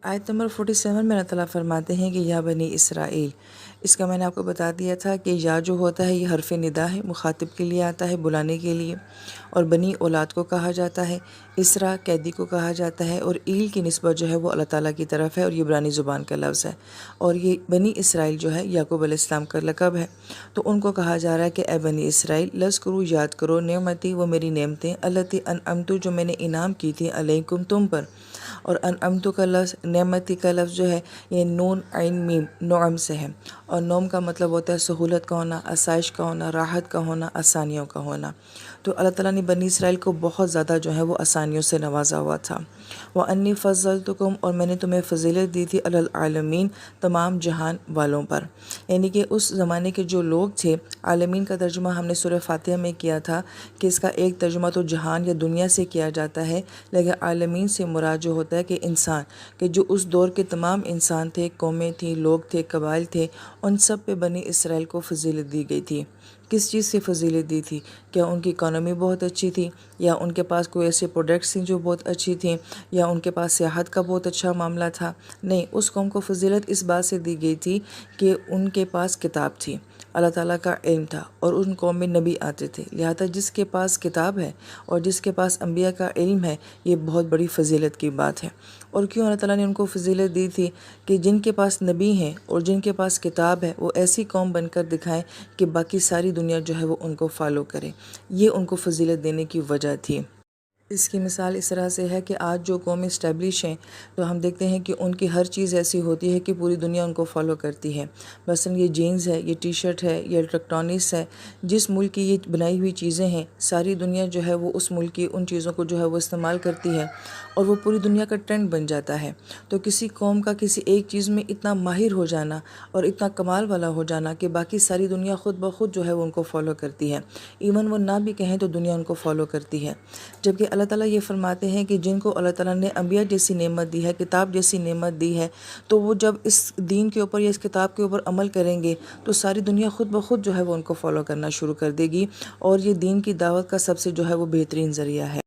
آیت نمبر 47 میں اللہ تعالیٰ فرماتے ہیں کہ یا بنی اسرائیل، اس کا میں نے آپ کو بتا دیا تھا کہ یا جو ہوتا ہے یہ حرف ندا ہے، مخاطب کے لیے آتا ہے، بلانے کے لیے، اور بنی اولاد کو کہا جاتا ہے، اسرا قیدی کو کہا جاتا ہے، اور ایل کی نسبت جو ہے وہ اللہ تعالیٰ کی طرف ہے، اور یہ عبرانی زبان کا لفظ ہے، اور یہ بنی اسرائیل جو ہے یعقوب علیہ السلام کا لقب ہے۔ تو ان کو کہا جا رہا ہے کہ اے بنی اسرائیل، لذکروا یاد کرو نعمتی، وہ میری نعمتیں، التی انعمت جو میں نے انعام کی تھی، علیکم تم پر، اور انعمت کا لفظ، نعمتی کا لفظ جو ہے یہ نون عین میم نعم سے ہے، اور نوم کا مطلب ہوتا ہے سہولت کا ہونا، آسائش کا ہونا، راحت کا ہونا، آسانیوں کا ہونا۔ تو اللہ تعالیٰ نے بنی اسرائیل کو بہت زیادہ جو ہے وہ آسانیوں سے نوازا ہوا تھا۔ وَأَنِّي فَضَّلْتُكُمْ، اور میں نے تمہیں فضیلت دی تھی، عَلَى الْعَالَمِينَ، تمام جہان والوں پر، یعنی کہ اس زمانے کے جو لوگ تھے، عالمین کا ترجمہ ہم نے سورہ فاتحہ میں کیا تھا کہ اس کا ایک ترجمہ تو جہان یا دنیا سے کیا جاتا ہے، لیکن عالمین سے مراد جو ہوتا ہے کہ انسان، کہ جو اس دور کے تمام انسان تھے، قومیں تھیں، لوگ تھے، قبائل تھے، ان سب پہ بنی اسرائیل کو فضیلت دی گئی تھی۔ کس چیز سے فضیلت دی تھی؟ کیا ان کی اکانومی بہت اچھی تھی، یا ان کے پاس کوئی ایسے پروڈکٹس تھیں جو بہت اچھی تھیں، یا ان کے پاس سیاحت کا بہت اچھا معاملہ تھا؟ نہیں، اس قوم کو فضیلت اس بات سے دی گئی تھی کہ ان کے پاس کتاب تھی، اللہ تعالیٰ کا علم تھا، اور ان قوم میں نبی آتے تھے، لہذا جس کے پاس کتاب ہے اور جس کے پاس انبیاء کا علم ہے، یہ بہت بڑی فضیلت کی بات ہے۔ اور کیوں اللہ تعالیٰ نے ان کو فضیلت دی تھی؟ کہ جن کے پاس نبی ہیں اور جن کے پاس کتاب ہے، وہ ایسی قوم بن کر دکھائیں کہ باقی ساری دنیا جو ہے وہ ان کو فالو کرے، یہ ان کو فضیلت دینے کی وجہ تھی۔ اس کی مثال اس طرح سے ہے کہ آج جو قومیں اسٹیبلش ہیں، تو ہم دیکھتے ہیں کہ ان کی ہر چیز ایسی ہوتی ہے کہ پوری دنیا ان کو فالو کرتی ہے۔ مثلا یہ جینز ہے، یہ ٹی شرٹ ہے، یہ الیکٹرانکس ہے، جس ملک کی یہ بنائی ہوئی چیزیں ہیں، ساری دنیا جو ہے وہ اس ملک کی ان چیزوں کو جو ہے وہ استعمال کرتی ہے، اور وہ پوری دنیا کا ٹرینڈ بن جاتا ہے۔ تو کسی قوم کا کسی ایک چیز میں اتنا ماہر ہو جانا اور اتنا کمال والا ہو جانا کہ باقی ساری دنیا خود بخود جو ہے وہ ان کو فالو کرتی ہے، ایون وہ نہ بھی کہیں تو دنیا ان کو فالو کرتی ہے۔ جبکہ اللہ تعالیٰ یہ فرماتے ہیں کہ جن کو اللہ تعالیٰ نے انبیاء جیسی نعمت دی ہے، کتاب جیسی نعمت دی ہے، تو وہ جب اس دین کے اوپر یا اس کتاب کے اوپر عمل کریں گے تو ساری دنیا خود بخود جو ہے وہ ان کو فالو کرنا شروع کر دے گی، اور یہ دین کی دعوت کا سب سے جو ہے وہ بہترین ذریعہ ہے۔